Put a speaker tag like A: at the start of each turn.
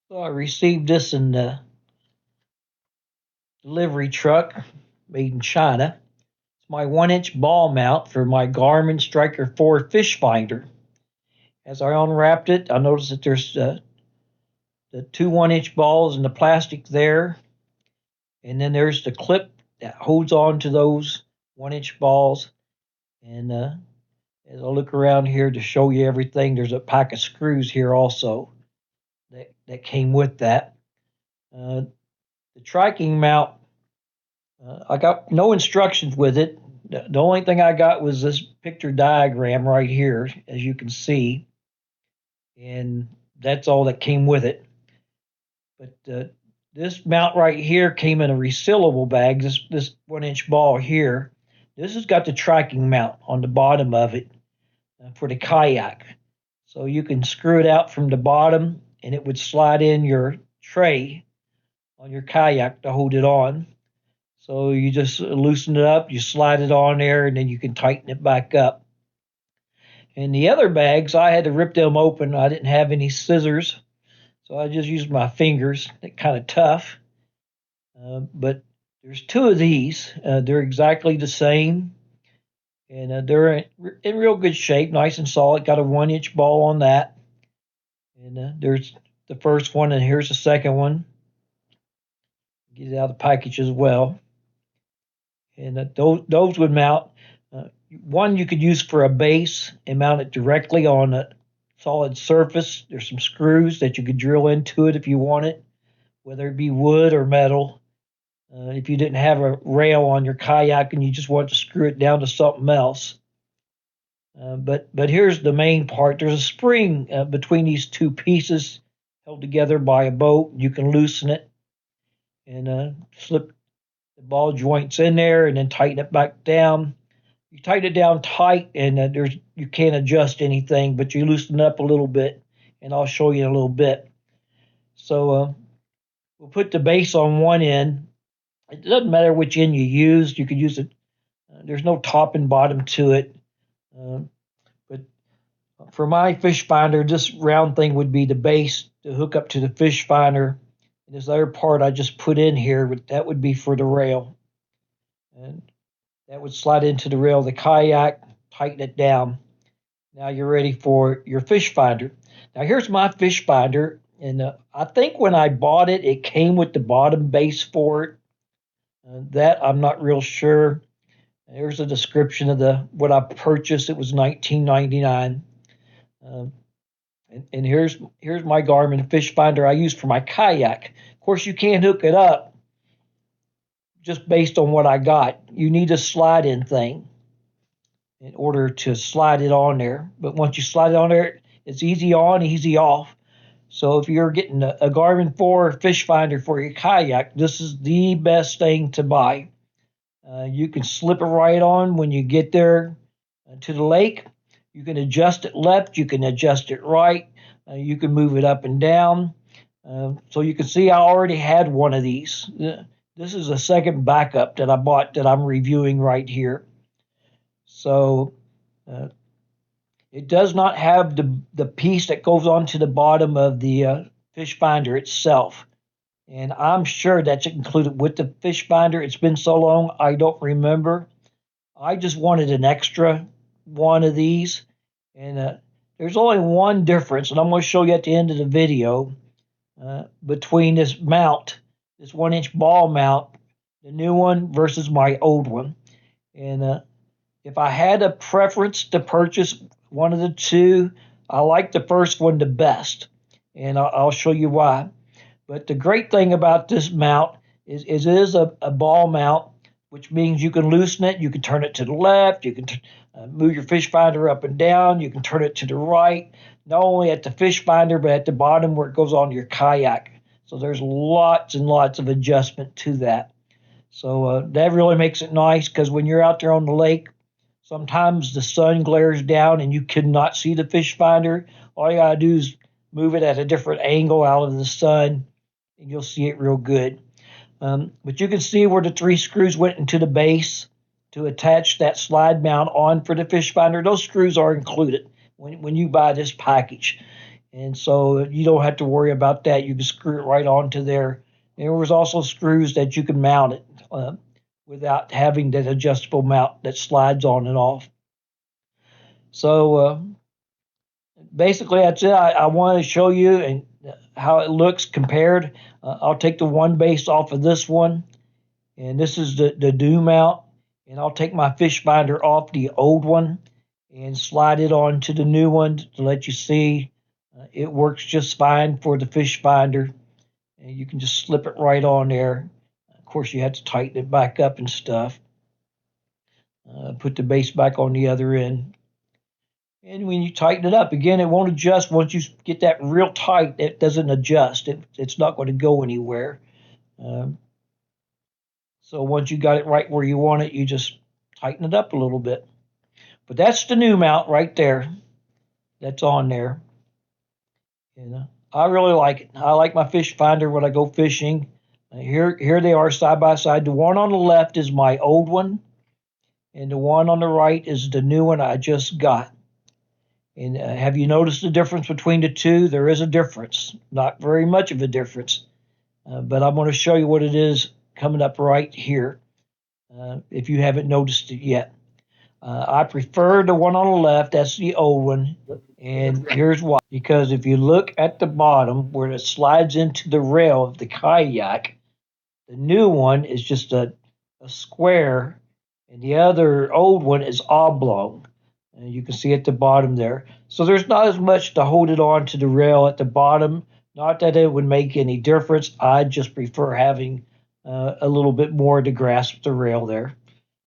A: So I received this in the delivery truck made in China. It's my 1 inch ball mount for my Garmin Striker 4 fish finder. As I unwrapped it, I noticed that there's the two 1 inch balls in the plastic there, and then there's the clip that holds on to those 1 inch balls. And as I look around here to show you everything, there's a pack of screws here also that came with that. The tracking mount, I got no instructions with it. The only thing I got was this picture diagram right here, as you can see, and that's all that came with it. But this mount right here came in a resealable bag. This 1 inch ball here, this has got the tracking mount on the bottom of it for the kayak, so you can screw it out from the bottom, and it would slide in your tray on your kayak to hold it on. So you just loosen it up, you slide it on there, and then you can tighten it back up. And the other bags, I had to rip them open. I didn't have any scissors, so I just used my fingers. They're kind of tough. But there's two of these. They're exactly the same. And they're in real good shape, nice and solid. Got a 1 inch ball on that. And there's the first one, and here's the second one. Get it out of the package as well. And those would mount. One you could use for a base and mount it directly on a solid surface. There's some screws that you could drill into it if you want it, whether it be wood or metal. If you didn't have a rail on your kayak and you just want to screw it down to something else. But here's the main part. There's a spring between these two pieces held together by a bolt. You can loosen it and slip the ball joints in there and then tighten it back down. You tighten it down tight, and you can't adjust anything, but you loosen it up a little bit, and I'll show you in a little bit. So we'll put the base on one end. It doesn't matter which end you use. You could use it. There's no top and bottom to it. But for my fish finder, this round thing would be the base to hook up to the fish finder. And this other part I just put in here, that would be for the rail. And that would slide into the rail of the kayak, tighten it down. Now you're ready for your fish finder. Now here's my fish finder. And I think when I bought it, it came with the bottom base for it. That I'm not real sure. Here's a description of what I purchased. It was $19.99. And here's my Garmin fish finder I use for my kayak. Of course, you can't hook it up just based on what I got. You need a slide-in thing in order to slide it on there. But once you slide it on there, it's easy on, easy off. So if you're getting a Garmin 4 fish finder for your kayak, this is the best thing to buy. You can slip it right on when you get there to the lake. You can adjust it left, you can adjust it right, you can move it up and down. So you can see I already had one of these. This is a second backup that I bought that I'm reviewing right here. So it does not have the piece that goes onto the bottom of the fish finder itself. And I'm sure that's included with the fish finder. It's been so long, I don't remember. I just wanted an extra one of these. And there's only one difference, and I'm going to show you at the end of the video, between this mount, this 1 inch ball mount, the new one versus my old one. And if I had a preference to purchase one of the two, I like the first one the best. And I'll show you why. But the great thing about this mount is it is a ball mount, which means you can loosen it. You can turn it to the left. You can move your fish finder up and down. You can turn it to the right, not only at the fish finder, but at the bottom where it goes on your kayak. So there's lots and lots of adjustment to that. So that really makes it nice, because when you're out there on the lake, sometimes the sun glares down and you cannot see the fish finder. All you got to do is move it at a different angle out of the sun, and you'll see it real good. But you can see where the 3 screws went into the base to attach that slide mount on for the fish finder. Those screws are included when you buy this package. and so you don't have to worry about that. You can screw it right onto there. There was also screws that you can mount it without having that adjustable mount that slides on and off. So basically, that's it. I want to show you and how it looks compared. I'll take the one base off of this one, and this is the new mount. And I'll take my fish finder off the old one and slide it onto the new one to let you see it works just fine for the fish finder. And you can just slip it right on there. Of course, you have to tighten it back up and stuff. Put the base back on the other end. And when you tighten it up, again, it won't adjust. Once you get that real tight, it doesn't adjust. It's not going to go anywhere. So once you got it right where you want it, you just tighten it up a little bit. But that's the new mount right there. That's on there. And I really like it. I like my fish finder when I go fishing. Here they are side by side. The one on the left is my old one, and the one on the right is the new one I just got. And have you noticed the difference between the two? There is a difference. Not very much of a difference. But I'm going to show you what it is coming up right here, if you haven't noticed it yet. I prefer the one on the left. That's the old one. And here's why. Because if you look at the bottom where it slides into the rail of the kayak, the new one is just a square, and the other old one is oblong. And you can see at the bottom there. So there's not as much to hold it on to the rail at the bottom. Not that it would make any difference. I just prefer having a little bit more to grasp the rail there.